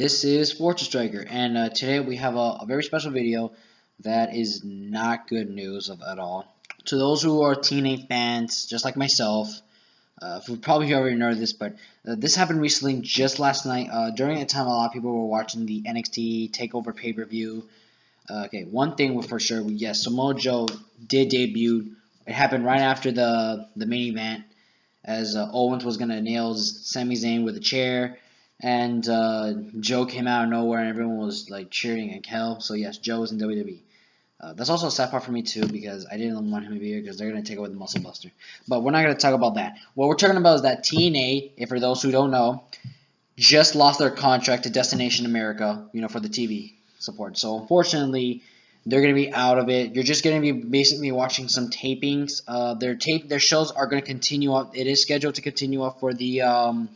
This is Fortune Striker, and today we have a very special video that is not good news at all. To those who are TNA fans, just like myself, who probably already know this, but this happened recently, just last night, during a time a lot of people were watching the NXT TakeOver pay-per-view. Okay, one thing for sure, yes, Samoa Joe did debut. It happened right after the main event, as Owens was going to nail Sami Zayn with a chair. And Joe came out of nowhere, and everyone was like cheering like hell. So yes, Joe is in WWE. That's also a sad part for me too, because I didn't want him to be here because they're gonna take away the Muscle Buster. But we're not gonna talk about that. What we're talking about is that TNA, if for those who don't know, just lost their contract to Destination America, for the TV support. So unfortunately, they're gonna be out of it. You're just gonna be basically watching some tapings. Their shows are gonna continue up. It is scheduled to continue up for the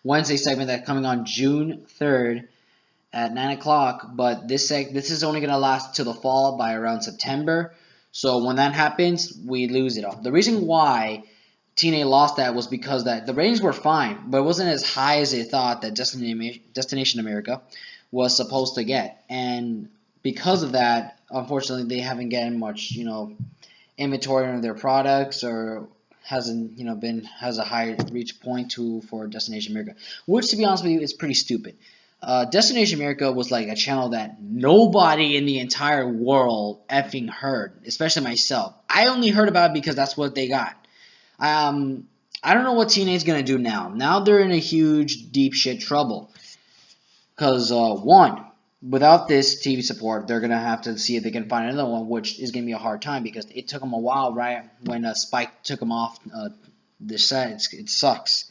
Wednesday segment that's coming on June 3rd at 9 o'clock, but this is only going to last till the fall by around September. So when that happens, we lose it all. The reason why TNA lost that was because that the ratings were fine, but it wasn't as high as they thought that Destination America was supposed to get. And because of that, unfortunately, they haven't gotten much, inventory on their products, or hasn't has a high reach point for Destination America, which to be honest with you is pretty stupid. Destination America was like a channel that nobody in the entire world effing heard, especially myself. I only heard about it because that's what they got. I don't know what TNA is gonna do now. Now they're in a huge deep shit trouble, because one, without this TV support, they're gonna have to see if they can find another one, which is gonna be a hard time because it took them a while, right? When Spike took them off the set, it sucks.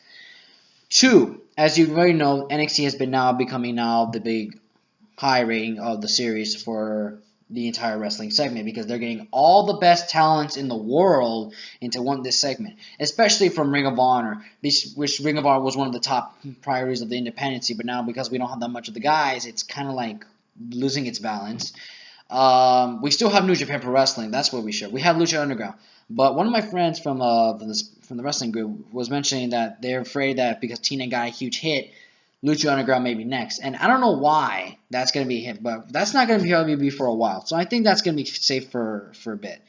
Two, as you already know, NXT has been becoming the big high rating of the series for the entire wrestling segment, because they're getting all the best talents in the world into this segment, especially from Ring of Honor, which Ring of Honor was one of the top priorities of the independency, but now because we don't have that much of the guys, it's kind of like losing its balance. We still have New Japan Pro Wrestling. That's what we should. We have Lucha Underground. But one of my friends from the wrestling group was mentioning that they're afraid that because TNA got a huge hit, Lucha Underground may be next. And I don't know why that's going to be a hit, but that's not going to probably be for a while. So I think that's going to be safe for a bit.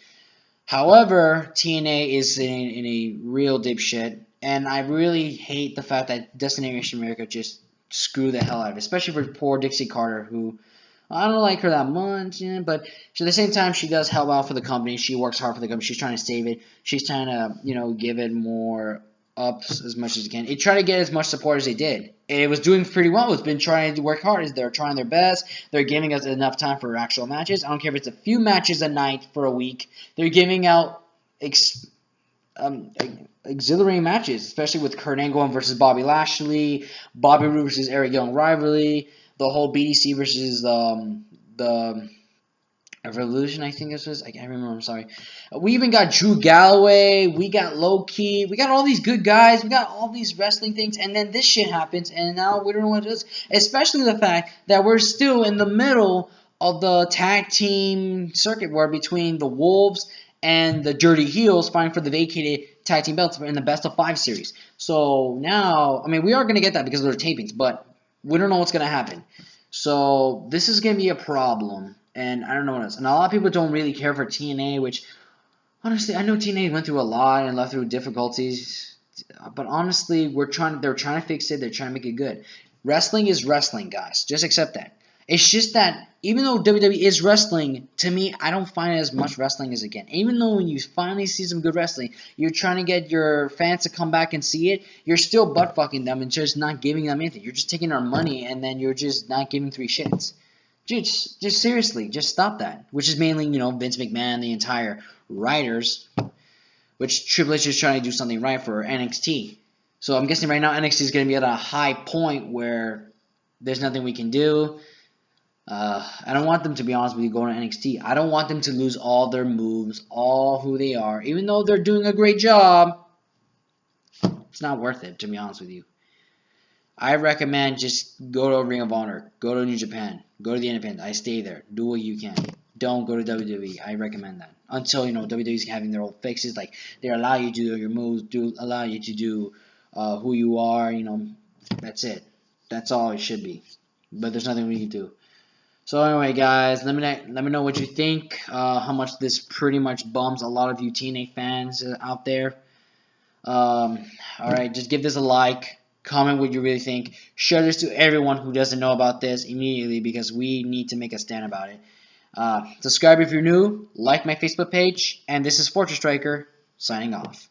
However, TNA is in a real deep shit, and I really hate the fact that Destination America just screwed the hell out of it, especially for poor Dixie Carter, who I don't like her that much, but at the same time, she does help out for the company. She works hard for the company. She's trying to save it. She's trying to, give it more ups as much as it can. It tried to get as much support as they did. It was doing pretty well. It's been trying to work hard. They're trying their best. They're giving us enough time for actual matches. I don't care if it's a few matches a night for a week. They're giving out exhilarating matches, especially with Kurt Angle versus Bobby Lashley, Bobby Roode versus Eric Young rivalry, the whole BDC versus the Revolution, I think this was. I can't remember. I'm sorry. We even got Drew Galloway. We got Low Key. We got all these good guys. We got all these wrestling things, and then this shit happens, and now we don't know what it is. Especially the fact that we're still in the middle of the tag team circuit war between the Wolves and the Dirty Heels, fighting for the vacated tag team belts in the best of 5 series. So now, we are going to get that because of their tapings, but we don't know what's going to happen. So this is going to be a problem, and I don't know what else. And a lot of people don't really care for TNA, which, honestly, I know TNA went through a lot and left through difficulties, but honestly, they're trying to fix it. They're trying to make it good. Wrestling is wrestling, guys. Just accept that. It's just that even though WWE is wrestling, to me, I don't find it as much wrestling as again. Even though when you finally see some good wrestling, you're trying to get your fans to come back and see it, you're still butt-fucking them and just not giving them anything. You're just taking their money, and then you're just not giving 3 shits. Just seriously, just stop that. Which is mainly, Vince McMahon, the entire writers, which Triple H is trying to do something right for NXT. So I'm guessing right now NXT is going to be at a high point where there's nothing we can do. I don't want them, to be honest with you, going to NXT. I don't want them to lose all their moves, all who they are. Even though they're doing a great job, it's not worth it, to be honest with you. I recommend just go to Ring of Honor, go to New Japan, go to the Independent. I stay there. Do what you can. Don't go to WWE. I recommend that. Until, WWE's having their old fixes, like they allow you to do your moves, allow you to do who you are, that's it. That's all it should be. But there's nothing we can do. So anyway, guys, let me know what you think. How much this pretty much bums a lot of you TNA fans out there. Alright, just give this a like. Comment what you really think. Share this to everyone who doesn't know about this immediately because we need to make a stand about it. Subscribe if you're new. Like my Facebook page. And this is Fortress Striker signing off.